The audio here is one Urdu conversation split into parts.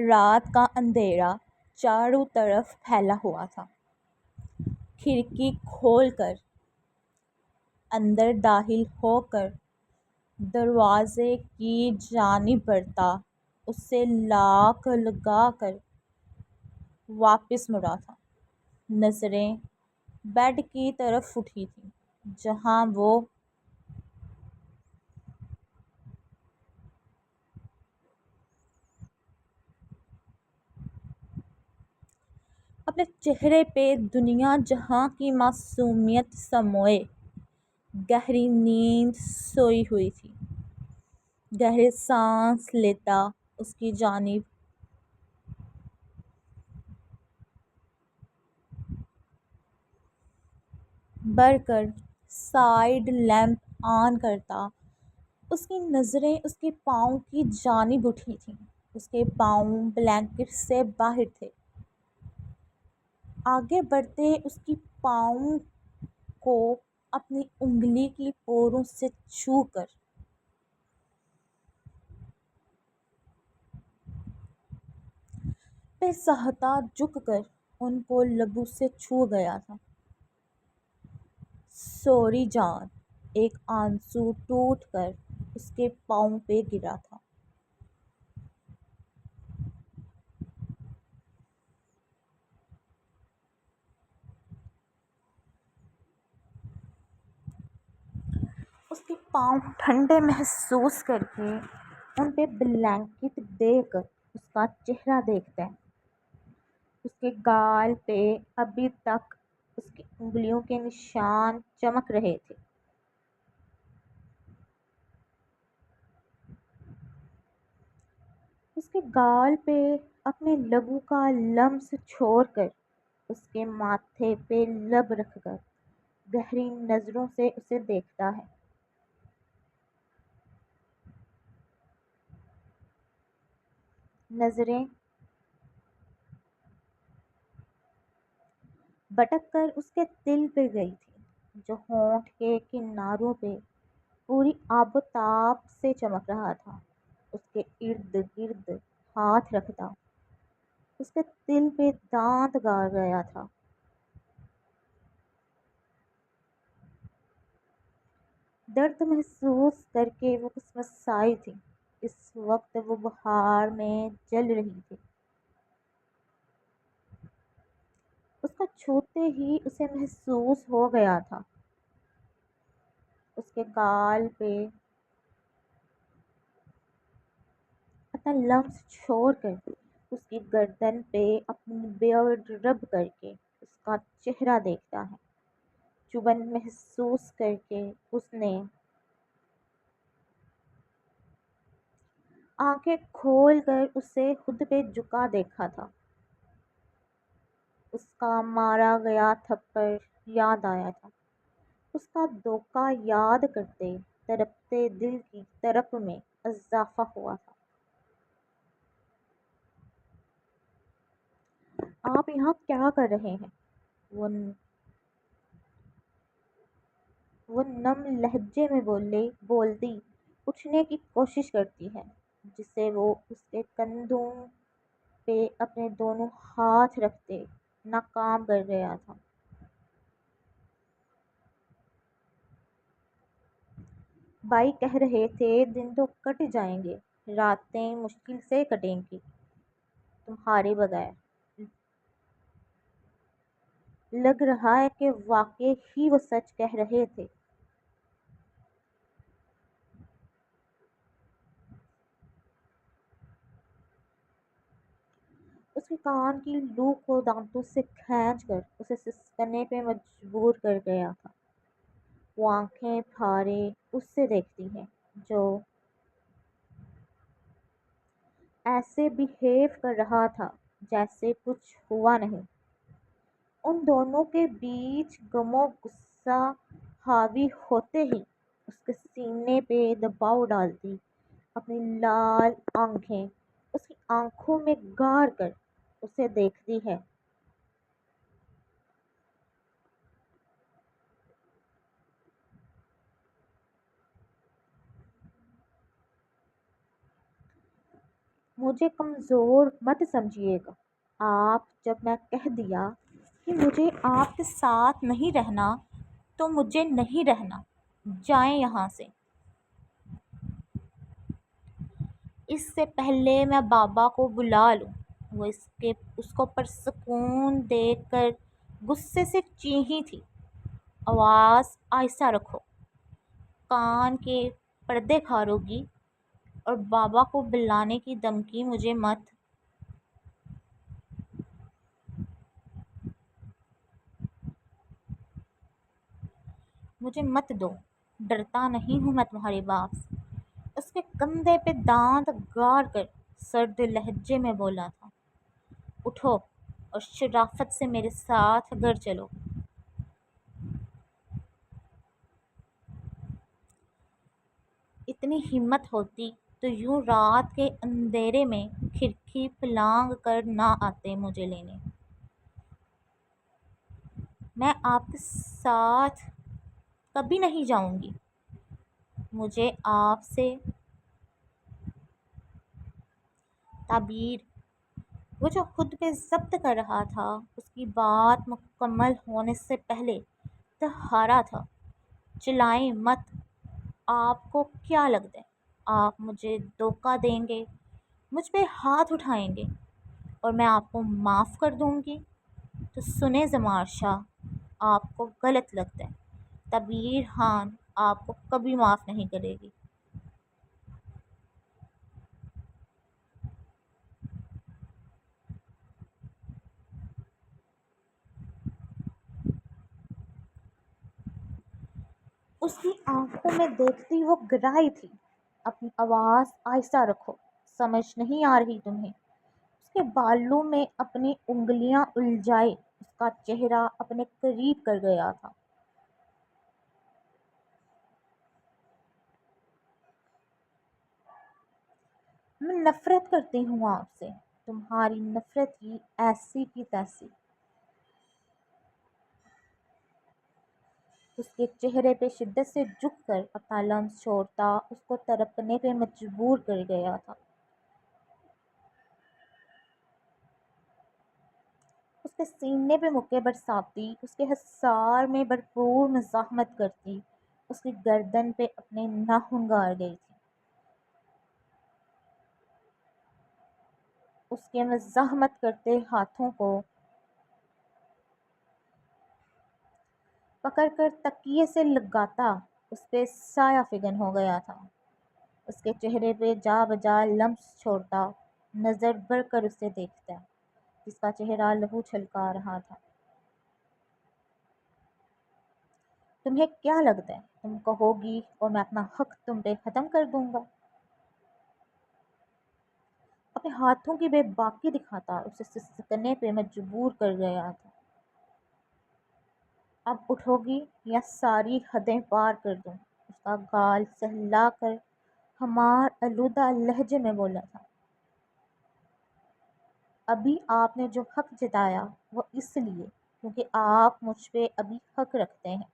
رات کا اندھیرا چاروں طرف پھیلا ہوا تھا۔ کھڑکی کھول کر اندر داخل ہو کر دروازے کی جانب بڑھتا اسے لاک لگا کر واپس مڑا تھا۔ نظریں بیڈ کی طرف اٹھی تھیں جہاں وہ اپنے چہرے پہ دنیا جہاں کی معصومیت سموئے گہری نیند سوئی ہوئی تھی۔ گہرے سانس لیتا اس کی جانب بڑھ کر سائیڈ لیمپ آن کرتا اس کی نظریں اس کے پاؤں کی جانب اٹھی تھیں۔ اس کے پاؤں بلینکٹ سے باہر تھے۔ آگے بڑھتے اس کی پاؤں کو اپنی انگلی کی پوروں سے چھو کر بے سہتا جھک کر ان کو لبوں سے چھو گیا تھا۔ سوری جان، ایک آنسو ٹوٹ کر اس کے پاؤں پہ گرا تھا۔ اس کے پاؤں ٹھنڈے محسوس کر کے ان پہ بلینکٹ دے کر اس کا چہرہ دیکھتے اس کے گال پہ ابھی تک اس کی انگلیوں کے نشان چمک رہے تھے۔ اس کے گال پہ اپنے لبوں کا لمس چھوڑ کر اس کے ماتھے پہ لب رکھ کر گہری نظروں سے اسے دیکھتا ہے۔ نظریں بٹک کر اس کے دل پہ گئی تھی جو ہونٹ کے کناروں پہ پوری آب و تاب سے چمک رہا تھا۔ اس کے ارد گرد ہاتھ رکھتا اس کے دل پہ دانت گاڑ گیا تھا۔ درد محسوس کر کے وہ مسمسائی تھی۔ اس وقت وہ بہار میں جل رہی تھی۔ اس کو چھوتے ہی اسے محسوس ہو گیا تھا۔ اس کے گال پہ اپنا لمس چھوڑ کر اس کی گردن پہ اپنی بیئرڈ رب کر کے اس کا چہرہ دیکھتا ہے۔ چبھن محسوس کر کے اس نے آنکھیں کھول کر اسے خود پہ جھکا دیکھا تھا۔ اس کا مارا گیا تھپڑ یاد آیا تھا۔ اس کا دھوکہ یاد کرتے تڑپتے دل کی تڑپ میں اضافہ ہوا تھا۔ آپ یہاں کیا کر رہے ہیں؟ وہ نم لہجے میں بولتی اٹھنے کی کوشش کرتی ہے جسے وہ اس کے کندھوں پہ اپنے دونوں ہاتھ رکھتے ناکام کر گیا تھا۔ بھائی کہہ رہے تھے دن تو کٹ جائیں گے، راتیں مشکل سے کٹیں گی تمہارے بغیر۔ لگ رہا ہے کہ واقعی ہی وہ سچ کہہ رہے تھے۔ اس کے کان کی لو کو دانتوں سے کھینچ کر اسے سسکنے پہ مجبور کر گیا تھا۔ وہ آنکھیں پھاڑے اس سے دیکھتی ہے جو ایسے بیہیو کر رہا تھا جیسے کچھ ہوا نہیں۔ ان دونوں کے بیچ غم و غصہ حاوی ہوتے ہی اس کے سینے پہ دباؤ ڈالتی اپنی لال آنکھیں اس کی آنکھوں میں گاڑ کر اسے دیکھتی ہے۔ مجھے کمزور مت سمجھیے گا۔ آپ جب میں کہہ دیا کہ مجھے آپ کے ساتھ نہیں رہنا تو مجھے نہیں رہنا، جائیں یہاں سے۔ اس سے پہلے میں بابا کو بلا لوں، وہ اس کو پرسکون دیکھ کر غصے سے چیخی تھی۔ آواز آہستہ رکھو، کان کے پردے کھارو گی، اور بابا کو بلانے کی دھمکی مجھے مت دو، ڈرتا نہیں ہوں میں تمہارے باپ سے۔ اس کے کندھے پہ دانت گاڑ کر سرد لہجے میں بولا تھا۔ اٹھو اور شرافت سے میرے ساتھ گھر چلو۔ اتنی ہمت ہوتی تو یوں رات کے اندھیرے میں کھڑکی پھلانگ کر نہ آتے مجھے لینے۔ میں آپ کے ساتھ کبھی نہیں جاؤں گی۔ مجھے آپ سے تعبیر، وہ جو خود پہ ضبط کر رہا تھا، اس کی بات مکمل ہونے سے پہلے تہارا تھا۔ چلائیں مت، آپ کو کیا لگتا ہے آپ مجھے دھوکہ دیں گے، مجھ پہ ہاتھ اٹھائیں گے اور میں آپ کو معاف کر دوں گی؟ تو سنیں زمار شاہ، آپ کو غلط لگتا ہے۔ تعبیر خان آپ کو کبھی معاف نہیں کرے گی۔ اس کی آنکھوں میں دیکھتی وہ گہرائی تھی۔ اپنی آواز آہستہ رکھو، سمجھ نہیں آ رہی تمہیں؟ اس کے بالوں میں اپنی انگلیاں الجھائے اس کا چہرہ اپنے قریب کر گیا تھا۔ میں نفرت کرتی ہوں آپ سے، تمہاری نفرت کی ایسی کی تیسی۔ اس کے چہرے پہ شدت سے جھک کر اپنا لمس چھوڑتا اس کو تڑپنے پہ مجبور کر گیا تھا۔ اس کے سینے پہ مکے برساتی، اس کے حصار میں بھرپور مزاحمت کرتی، اس کی گردن پہ اپنے ناخن گاڑ گئی تھی۔ اس کے مزاحمت کرتے ہاتھوں کو پکڑ کر تکیے سے لگاتا اس پہ سایہ فگن ہو گیا تھا۔ اس کے چہرے پہ جا بجا لمس چھوڑتا، نظر بڑھ کر اسے دیکھتا جس کا چہرہ لہو چھلکا رہا تھا۔ تمہیں کیا لگتا ہے تم کہو گی اور میں اپنا حق تم پہ ختم کر دوں گا؟ اپنے ہاتھوں کی بے باکی دکھاتا اسے سسکنے پہ مجبور کر گیا تھا۔ اب اٹھو گی یا ساری حدیں پار کر دوں؟ اس کا گال سہلا کر ہمار آلودہ لہجے میں بولا تھا۔ ابھی آپ نے جو حق جتایا وہ اس لیے کیونکہ آپ مجھ پہ ابھی حق رکھتے ہیں،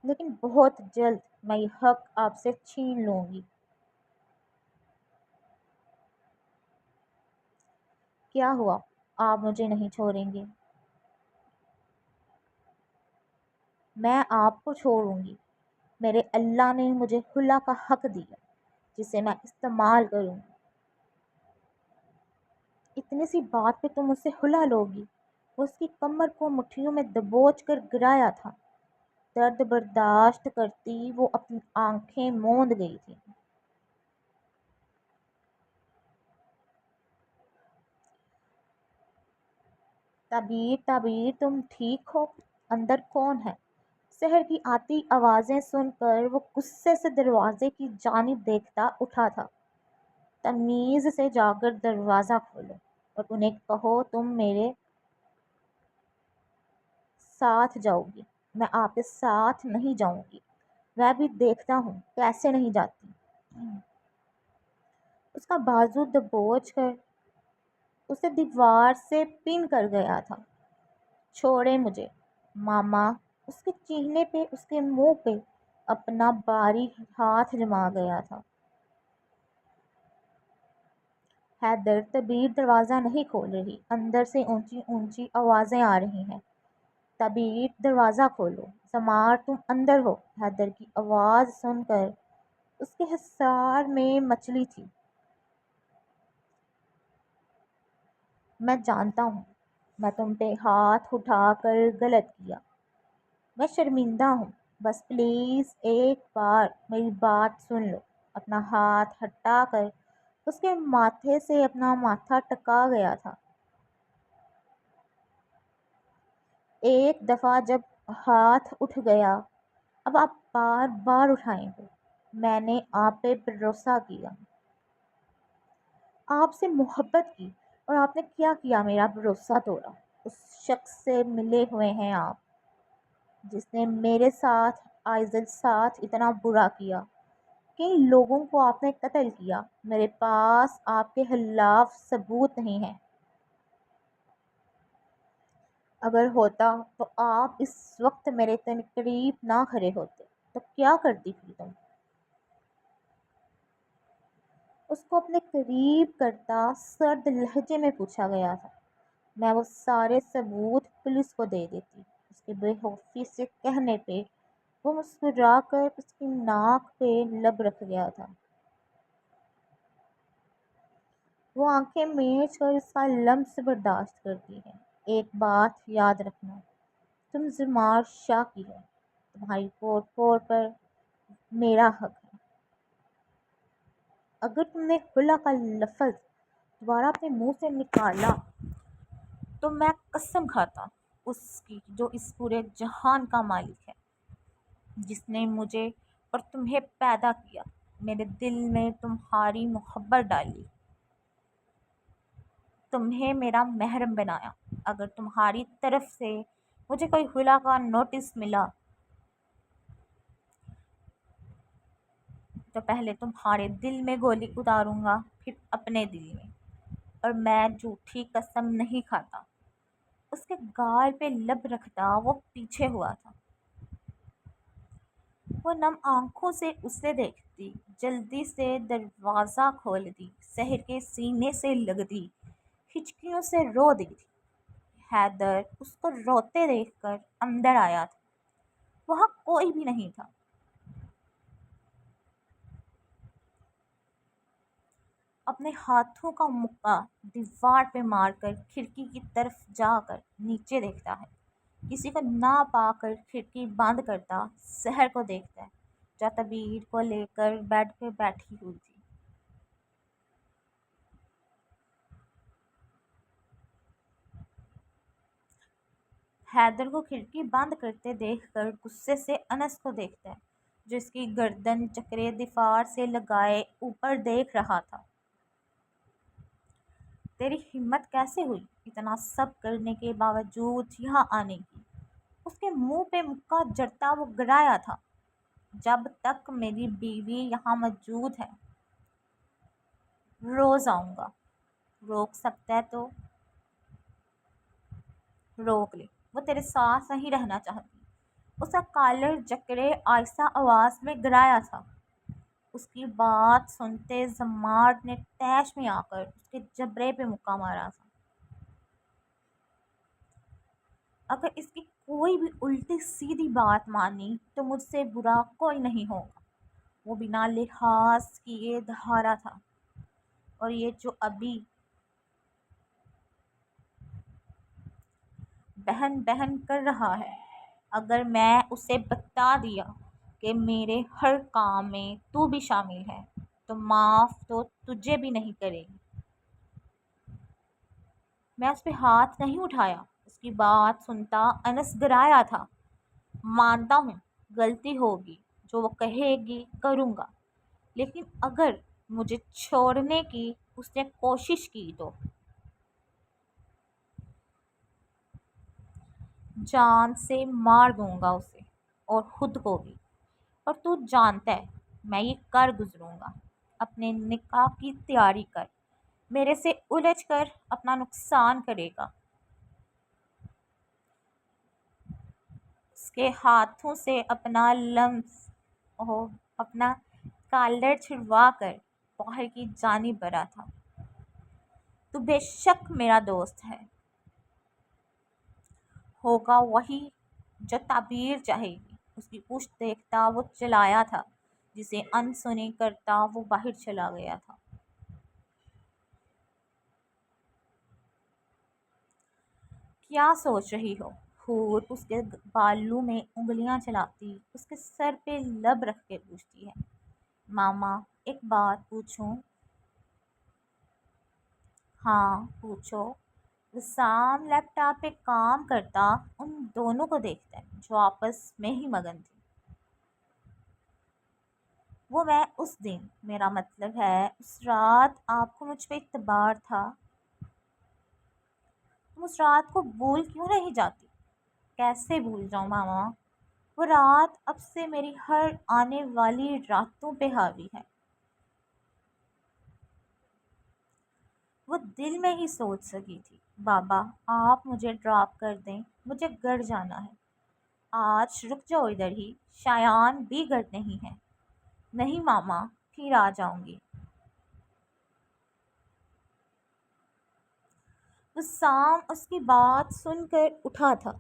لیکن بہت جلد میں یہ حق آپ سے چھین لوں گی۔ کیا ہوا، آپ مجھے نہیں چھوڑیں گے؟ میں آپ کو چھوڑوں گی؟ میرے اللہ نے مجھے خلا کا حق دیا جسے میں استعمال کروں۔ اتنی سی بات پہ تم مجھ سے خلا لوگی؟ وہ اس کی کمر کو مٹھیوں میں دبوچ کر گرایا تھا۔ درد برداشت کرتی وہ اپنی آنکھیں موند گئی تھی۔ تعبیر، تعبیر، تم ٹھیک ہو؟ اندر کون ہے؟ شہر کی آتی آوازیں سن کر وہ غصے سے دروازے کی جانب دیکھتا اٹھا تھا۔ تمیز سے جا کر دروازہ کھولو اور انہیں کہو تم میرے ساتھ جاؤ گی۔ میں آپ کے ساتھ نہیں جاؤں گی، میں بھی دیکھتا ہوں کیسے نہیں جاتی۔ اس کا بازو دبوچ کر اسے دیوار سے پن کر گیا تھا۔ چھوڑے مجھے ماما، اس کے چہرے پہ اس کے منہ پہ اپنا باریک ہاتھ جما گیا تھا۔ حیدر، طبیب دروازہ نہیں کھول رہی، اندر سے اونچی اونچی آوازیں آ رہی ہیں۔ طبیب دروازہ کھولو، سمار تم اندر ہو۔ حیدر کی آواز سن کر اس کے حصار میں مچلی تھی۔ میں جانتا ہوں میں تم پہ ہاتھ اٹھا کر غلط کیا، میں شرمندہ ہوں، بس پلیز ایک بار میری بات سن لو۔ اپنا ہاتھ ہٹا کر اس کے ماتھے سے اپنا ماتھا ٹکا گیا تھا۔ ایک دفعہ جب ہاتھ اٹھ گیا، اب آپ بار بار اٹھائیں گے۔ میں نے آپ پہ بھروسہ کیا، آپ سے محبت کی، اور آپ نے کیا کیا؟ میرا بھروسہ توڑا۔ اس شخص سے ملے ہوئے ہیں آپ، جس نے میرے ساتھ آئزل ساتھ اتنا برا کیا۔ کئی لوگوں کو آپ نے قتل کیا۔ میرے پاس آپ کے خلاف ثبوت نہیں ہے۔ اگر ہوتا تو آپ اس وقت میرے قریب نہ کھڑے ہوتے، تو کیا کرتی پھر تم؟ اس کو اپنے قریب کرتا سرد لہجے میں پوچھا گیا تھا۔ میں وہ سارے ثبوت پولیس کو دے دیتی۔ اس کے بے خوفی سے کہنے پہ وہ مسکرا کر اس کی ناک پہ لب رکھ گیا تھا۔ وہ آنکھیں میچ کر اس کا لمس برداشت کرتی ہے۔ ایک بات یاد رکھنا، تم زمار شاہ کی ہو، تمہاری پور پر میرا حق ہے۔ اگر تم نے خلا کا لفظ دوبارہ اپنے منہ سے نکالا تو میں قسم کھاتا ہوں اس کی جو اس پورے جہان کا مالک ہے، جس نے مجھے اور تمہیں پیدا کیا، میرے دل میں تمہاری محبت ڈالی، تمہیں میرا محرم بنایا۔ اگر تمہاری طرف سے مجھے کوئی خلا کا نوٹس ملا تو پہلے تمہارے دل میں گولی اتاروں گا، پھر اپنے دل میں، اور میں جھوٹی قسم نہیں کھاتا۔ اس کے گال پہ لب رکھتا وہ پیچھے ہوا تھا۔ وہ نم آنکھوں سے اسے دیکھتی، جلدی سے دروازہ کھولتی، سحر کے سینے سے لگتی، ہچکیوں سے رو دیتی۔ حیدر اس کو روتے دیکھ کر اندر آیا تھا۔ وہاں کوئی بھی نہیں تھا۔ اپنے ہاتھوں کا مکہ دیوار پہ مار کر کھڑکی کی طرف جا کر نیچے دیکھتا ہے۔ کسی کو نہ پا کر کھڑکی بند کرتا سحر کو دیکھتا ہے، جو طبیب کو لے کر بیڈ پہ بیٹھی ہوئی تھی۔ حیدر کو کھڑکی بند کرتے دیکھ کر غصے سے انس کو دیکھتا ہے، جو اس کی گردن چکرے دیوار سے لگائے اوپر دیکھ رہا تھا۔ تیری ہمت کیسے ہوئی اتنا سب کرنے کے باوجود یہاں آنے کی؟ اس کے منہ پہ مکہ جڑتا وہ گرایا تھا۔ جب تک میری بیوی یہاں موجود ہے روز آؤں گا۔ روک سکتا ہے تو روک لے، وہ تیرے ساتھ نہیں رہنا چاہتی۔ اس کا کالر جکڑے آہستہ آواز میں گرایا تھا۔ اس کی بات سنتے زمار نے تیش میں آ کر اس کے جبڑے پہ مکہ مارا تھا۔ اگر اس کی کوئی بھی الٹی سیدھی بات مانی تو مجھ سے برا کوئی نہیں ہوگا۔ وہ بنا لحاظ کیے دھارا تھا، اور یہ جو ابھی بہن بہن کر رہا ہے، اگر میں اسے بتا دیا کہ میرے ہر کام میں تو بھی شامل ہے تو معاف تو تجھے بھی نہیں کرے گی۔ میں اس پہ ہاتھ نہیں اٹھایا۔ اس کی بات سنتا انس گرایا تھا۔ مانتا ہوں غلطی ہوگی، جو وہ کہے گی کروں گا، لیکن اگر مجھے چھوڑنے کی اس نے کوشش کی تو جان سے مار دوں گا اسے اور خود کو بھی۔ اور تو جانتا ہے میں یہ کر گزروں گا۔ اپنے نکاح کی تیاری کر، میرے سے الجھ کر اپنا نقصان کرے گا۔ اس کے ہاتھوں سے اپنا کالر چھڑوا کر باہر کی جانب بڑھا تھا۔ تو بے شک میرا دوست ہے، ہوگا وہی جو تعبیر چاہے گی۔ اس کی پشت دیکھتا وہ چلایا تھا، جسے انسنی کرتا وہ باہر چلا گیا تھا۔ کیا سوچ رہی ہو؟ حور اس کے بالوں میں انگلیاں چلاتی اس کے سر پہ لب رکھ کے پوچھتی ہے۔ ماما، ایک بات پوچھوں؟ ہاں پوچھو۔ وسام لیپ ٹاپ پہ کام کرتا ان دونوں کو دیکھتا ہے جو آپس میں ہی مگن تھی۔ وہ میں اس دن، میرا مطلب ہے اس رات آپ کو مجھ پہ اعتبار تھا، تم اس رات کو بھول کیوں نہیں جاتی؟ کیسے بھول جاؤں ماما؟ وہ رات اب سے میری ہر آنے والی راتوں پہ حاوی ہے۔ وہ دل میں ہی سوچ سکی تھی، بابا آپ مجھے ڈراپ کر دیں، مجھے گھر جانا ہے۔ آج رک جاؤ ادھر ہی، شایان بھی گھر نہیں ہے۔ نہیں ماما، پھر آ جاؤں گی۔ وسام اس کی بات سن کر اٹھا تھا۔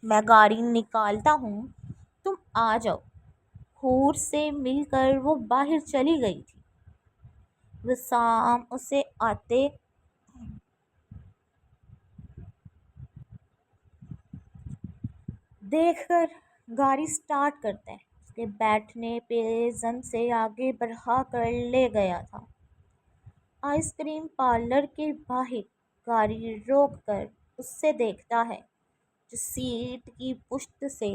میں گاڑی نکالتا ہوں، تم آ جاؤ۔ حور سے مل کر وہ باہر چلی گئی تھی۔ وسام اسے آتے دیکھ کر گاڑی سٹارٹ کرتا ہے، اس کے بیٹھنے پہ زن سے آگے بڑھا کر لے گیا تھا۔ آئس کریم پارلر کے باہر گاڑی روک کر اس سے دیکھتا ہے جو سیٹ کی پشت سے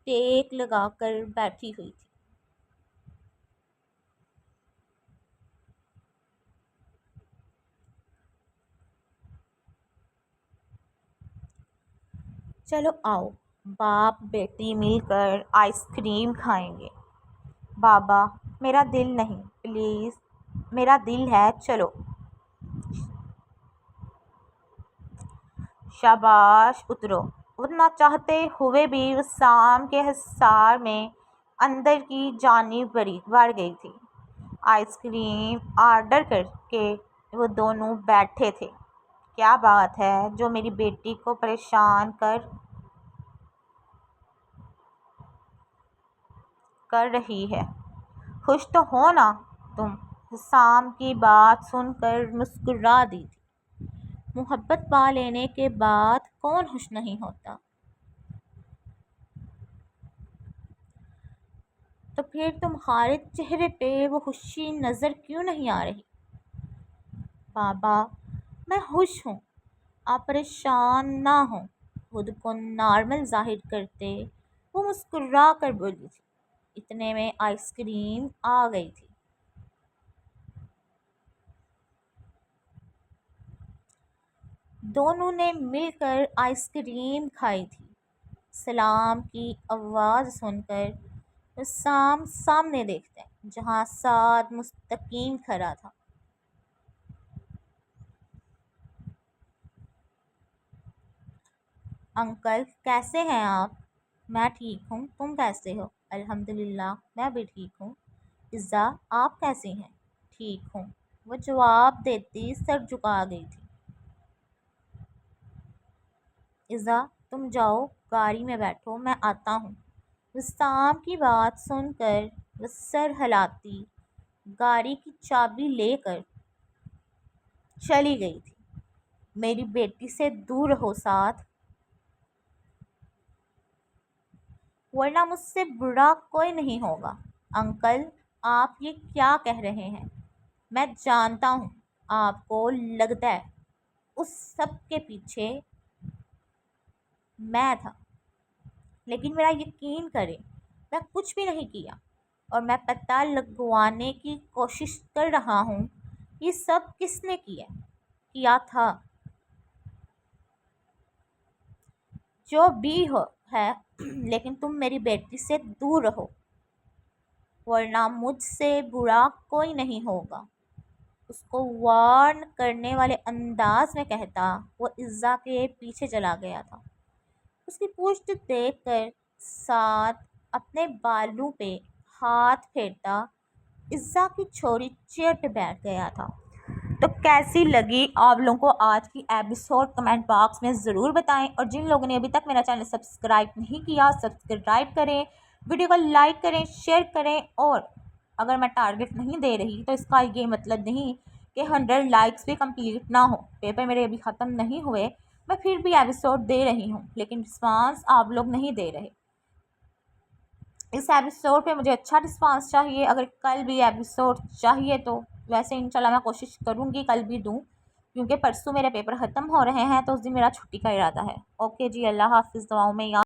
ٹیک لگا کر بیٹھی ہوئی تھی۔ چلو آؤ، باپ بیٹی مل کر آئس کریم کھائیں گے۔ بابا میرا دل نہیں، پلیز، میرا دل ہے، چلو۔ شاباش اترو۔ اترنا چاہتے ہوئے بھی وسام کے حصار میں اندر کی جانب بڑھ گئی تھی۔ آئس کریم آرڈر کر کے وہ دونوں بیٹھے تھے۔ کیا بات ہے جو میری بیٹی کو پریشان کر رہی ہے؟ خوش تو ہو نا تم؟ وسام کی بات سن کر مسکرا دی تھی۔ محبت پا لینے کے بعد کون خوش نہیں ہوتا؟ تو پھر تمہارے چہرے پہ وہ خوشی نظر کیوں نہیں آ رہی؟ بابا میں خوش ہوں، آپ پریشان نہ ہوں۔ خود کو نارمل ظاہر کرتے وہ مسکرا کر بولی تھی۔ اتنے میں آئس کریم آ گئی تھی۔ دونوں نے مل کر آئس کریم کھائی تھی۔ سلام کی آواز سن کر وسام سامنے دیکھتے جہاں سعد مستقیم کھڑا تھا۔ انکل کیسے ہیں آپ؟ میں ٹھیک ہوں، تم کیسے ہو؟ الحمدللہ میں بھی ٹھیک ہوں۔ عزا آپ کیسی ہیں؟ ٹھیک ہوں، وہ جواب دیتی سر جھکا گئی تھی۔ عزا تم جاؤ گاڑی میں بیٹھو، میں آتا ہوں۔ وسام کی بات سن کر وہ سر ہلاتی گاڑی کی چابی لے کر چلی گئی تھی۔ میری بیٹی سے دور رہو سعد، ورنہ مجھ سے برا کوئی نہیں ہوگا۔ انکل آپ یہ کیا کہہ رہے ہیں؟ میں جانتا ہوں آپ کو لگتا ہے اس سب کے پیچھے میں تھا، لیکن میرا یقین کریں میں کچھ بھی نہیں کیا، اور میں پتہ لگوانے کی کوشش کر رہا ہوں یہ سب کس نے کیا تھا۔ جو بھی ہے، لیکن تم میری بیٹی سے دور رہو، ورنہ مجھ سے برا کوئی نہیں ہوگا۔ اس کو وارن کرنے والے انداز میں کہتا وہ عزا کے پیچھے چلا گیا تھا۔ اس کی پشت دیکھ کر سعد اپنے بالوں پہ ہاتھ پھیرتا عزا کی چھوڑی چیئر پہ بیٹھ گیا تھا۔ تو کیسی لگی آپ لوگوں کو آج کی ایپیسوڈ کمنٹ باکس میں ضرور بتائیں، اور جن لوگوں نے ابھی تک میرا چینل سبسکرائب نہیں کیا سبسکرائب کریں، ویڈیو کو لائک کریں، شیئر کریں، اور اگر میں ٹارگٹ نہیں دے رہی تو اس کا یہ مطلب نہیں کہ 100 لائکس بھی کمپلیٹ نہ ہو، پیپر میرے ابھی ختم نہیں ہوئے، میں پھر بھی ایپیسوڈ دے رہی ہوں لیکن رسپانس آپ لوگ نہیں دے رہے۔ اس ایپیسوڈ پہ مجھے اچھا رسپانس چاہیے، اگر کل بھی ایپیسوڈ چاہیے تو ویسے انشاءاللہ میں کوشش کروں گی کل بھی دوں، کیونکہ پرسوں میرے پیپر ختم ہو رہے ہیں تو اس دن میرا چھٹی کا ارادہ ہے۔ اوکے جی، اللہ حافظ، دعاؤں میں یاد